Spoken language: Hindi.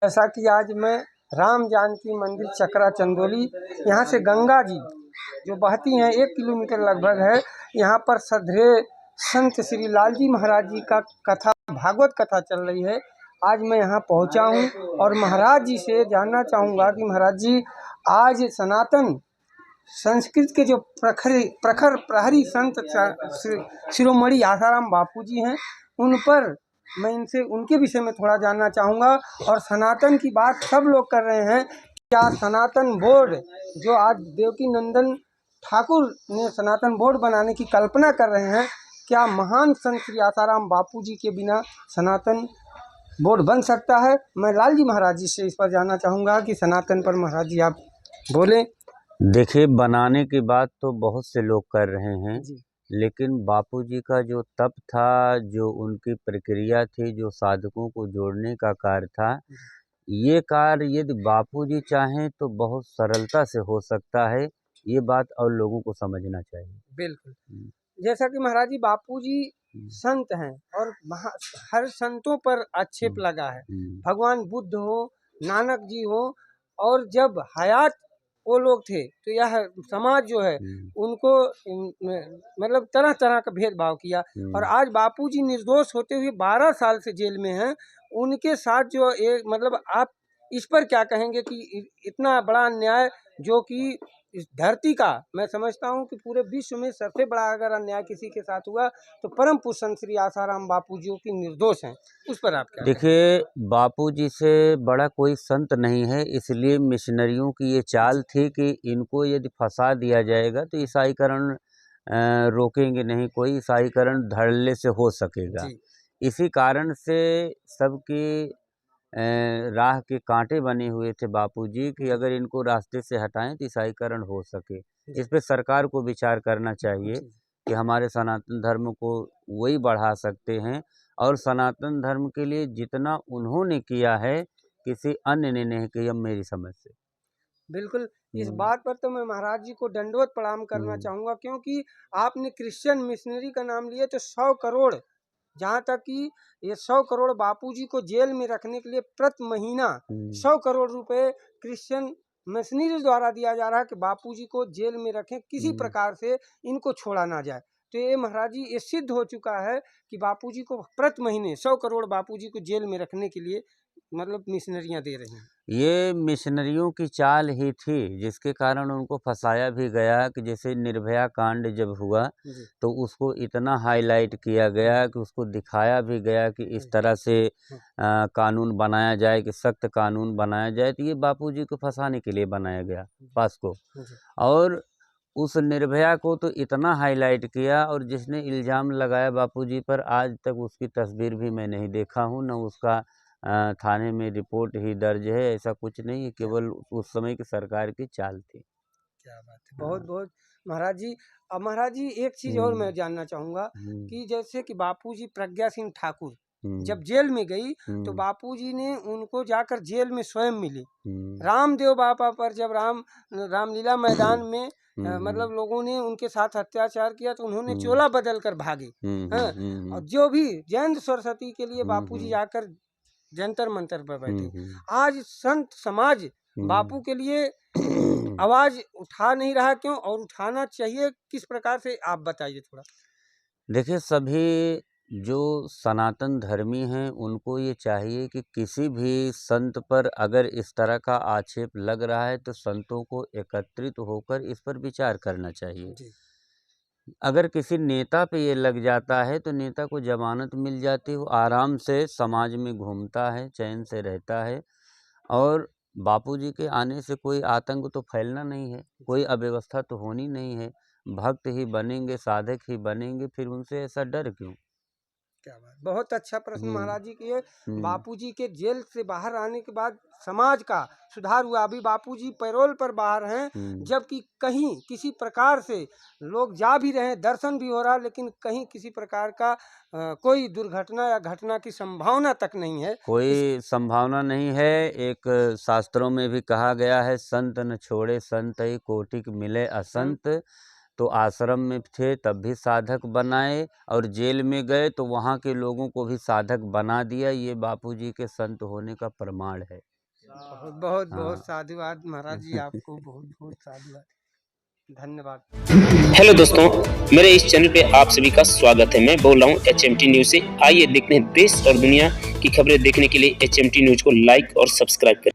जैसा कि आज मैं राम जानकी मंदिर चकरा चंदौली, यहाँ से गंगा जी जो बहती हैं 1 किलोमीटर लगभग है, यहाँ पर श्रद्धेय संत श्री लाल जी महाराज जी का कथा भागवत कथा चल रही है। आज मैं यहाँ पहुँचा हूँ और महाराज जी से जानना चाहूँगा कि महाराज जी आज सनातन संस्कृत के जो प्रखर प्रहरी संत शिरोमणि आसाराम बापू जी हैं, उन पर मैं इनसे उनके विषय में थोड़ा जानना चाहूँगा। और सनातन की बात सब लोग कर रहे हैं, क्या सनातन बोर्ड जो आज देवकी नंदन ठाकुर ने सनातन बोर्ड बनाने की कल्पना कर रहे हैं, क्या महान संत श्री आसाराम बापू जी के बिना सनातन बोर्ड बन सकता है? मैं लाल जी महाराज जी से इस पर जानना चाहूँगा कि सनातन पर महाराज जी आप बोलें। देखिए, बनाने की बात तो बहुत से लोग कर रहे हैं, लेकिन बापूजी का जो तप था, जो उनकी प्रक्रिया थी, जो साधकों को जोड़ने का कार्य था, ये कार्य यदि बापूजी चाहें तो बहुत सरलता से हो सकता है। ये बात और लोगों को समझना चाहिए। बिल्कुल, जैसा कि महाराज जी बापूजी संत हैं और हर संतों पर आक्षेप लगा है, भगवान बुद्ध हो, नानक जी हो, और जब हयात वो लोग थे तो यह समाज जो है उनको मतलब तरह तरह का भेदभाव किया। और आज बापूजी निर्दोष होते हुए 12 साल से जेल में हैं, उनके साथ जो एक मतलब आप इस पर क्या कहेंगे कि इतना बड़ा अन्याय जो कि इस धरती का, मैं समझता हूँ कि पूरे विश्व में सबसे बड़ा अगर अन्याय किसी के साथ हुआ तो परम पूज्य संत श्री आसाराम बापू जी की निर्दोष हैं, उस पर आप क्या? देखिए, बापूजी से बड़ा कोई संत नहीं है, इसलिए मिशनरियों की ये चाल थी कि इनको यदि फंसा दिया जाएगा तो ईसाईकरण रोकेंगे नहीं, कोई ईसाईकरण धड़ल्ले से हो सकेगा। इसी कारण से सबकी राह के कांटे बने हुए थे बापूजी कि अगर इनको रास्ते से हटाएं तो ईसाईकरण हो सके। इस पे सरकार को विचार करना चाहिए कि हमारे सनातन धर्म को वही बढ़ा सकते हैं, और सनातन धर्म के लिए जितना उन्होंने किया है किसी अन्य ने नहीं किया, मेरी समझ से। बिल्कुल, इस बात पर तो मैं महाराज जी को दंडवत प्रणाम करना चाहूँगा, क्योंकि आपने क्रिश्चियन मिशनरी का नाम लिया तो 100 करोड़, जहाँ तक कि ये 100 करोड़ बापूजी को जेल में रखने के लिए प्रति महीना 100 करोड़ रुपए क्रिश्चियन मिशनरी द्वारा दिया जा रहा है कि बापूजी को जेल में रखें, किसी प्रकार से इनको छोड़ा ना जाए। तो ये महाराज जी ये सिद्ध हो चुका है कि बापूजी को प्रति महीने 100 करोड़ बापूजी को जेल में रखने के लिए मतलब मिशनरियाँ दे रही हैं। ये मिशनरियों की चाल ही थी जिसके कारण उनको फंसाया भी गया कि जैसे निर्भया कांड जब हुआ तो उसको इतना हाईलाइट किया गया कि उसको दिखाया भी गया कि इस तरह से कानून बनाया जाए, कि सख्त कानून बनाया जाए। तो ये बापूजी को फंसाने के लिए बनाया गया पास को, और उस निर्भया को तो इतना हाईलाइट किया, और जिसने इल्ज़ाम लगाया बापूजी पर आज तक उसकी तस्वीर भी मैं नहीं देखा हूँ, न उसका थाने में रिपोर्ट ही दर्ज है। ऐसा कुछ नहीं है, केवल उस समय की सरकार की चाल थी। क्या बात है, बहुत बहुत महाराज जी। अब महाराज जी एक चीज़ और मैं जानना चाहूँगा कि जैसे कि बापूजी प्रज्ञा सिंह ठाकुर जब जेल में गई तो बापूजी ने उनको जाकर जेल में स्वयं मिली। रामदेव बाबा पर जब रामलीला मैदान में मतलब लोगों ने उनके साथ अत्याचार किया तो उन्होंने चोला बदल कर भागे। और जो भी जयंत सरस्वती के लिए बापूजी जाकर जंतर मंतर पर बैठे। आज संत समाज बापू के लिए आवाज उठा नहीं रहा, क्यों और उठाना चाहिए, किस प्रकार से आप बताइए थोड़ा। देखिए, सभी जो सनातन धर्मी हैं उनको ये चाहिए कि किसी भी संत पर अगर इस तरह का आक्षेप लग रहा है तो संतों को एकत्रित होकर इस पर विचार करना चाहिए। अगर किसी नेता पे ये लग जाता है तो नेता को जमानत मिल जाती है, वो आराम से समाज में घूमता है, चैन से रहता है, और बापूजी के आने से कोई आतंक तो फैलना नहीं है, कोई अव्यवस्था तो होनी नहीं है। भक्त ही बनेंगे, साधक ही बनेंगे, फिर उनसे ऐसा डर क्यों? क्या बात, बहुत अच्छा प्रश्न महाराज जी किए। बापूजी के जेल से बाहर आने के बाद समाज का सुधार हुआ। अभी बापूजी पैरोल पर बाहर हैं, जबकि कहीं किसी प्रकार से लोग जा भी रहे हैं, दर्शन भी हो रहा है, लेकिन कहीं किसी प्रकार का कोई दुर्घटना या घटना की संभावना तक नहीं है। कोई संभावना नहीं है। एक शास्त्रों में भी कहा गया है, संत न छोड़े संत ही कोटिक मिले असंत। तो आश्रम में थे तब भी साधक बनाए, और जेल में गए तो वहाँ के लोगों को भी साधक बना दिया। ये बापूजी के संत होने का प्रमाण है। बहुत बहुत हाँ। बहुत साधुवाद महाराज जी, आपको बहुत बहुत साधुवाद, धन्यवाद। हेलो दोस्तों, मेरे इस चैनल पे आप सभी का स्वागत है। मैं बोल रहा हूँ HMT न्यूज़ से। आइए देखते हैं देश और दुनिया की खबरें देखने के लिए HMT न्यूज़ को लाइक और सब्सक्राइब करें।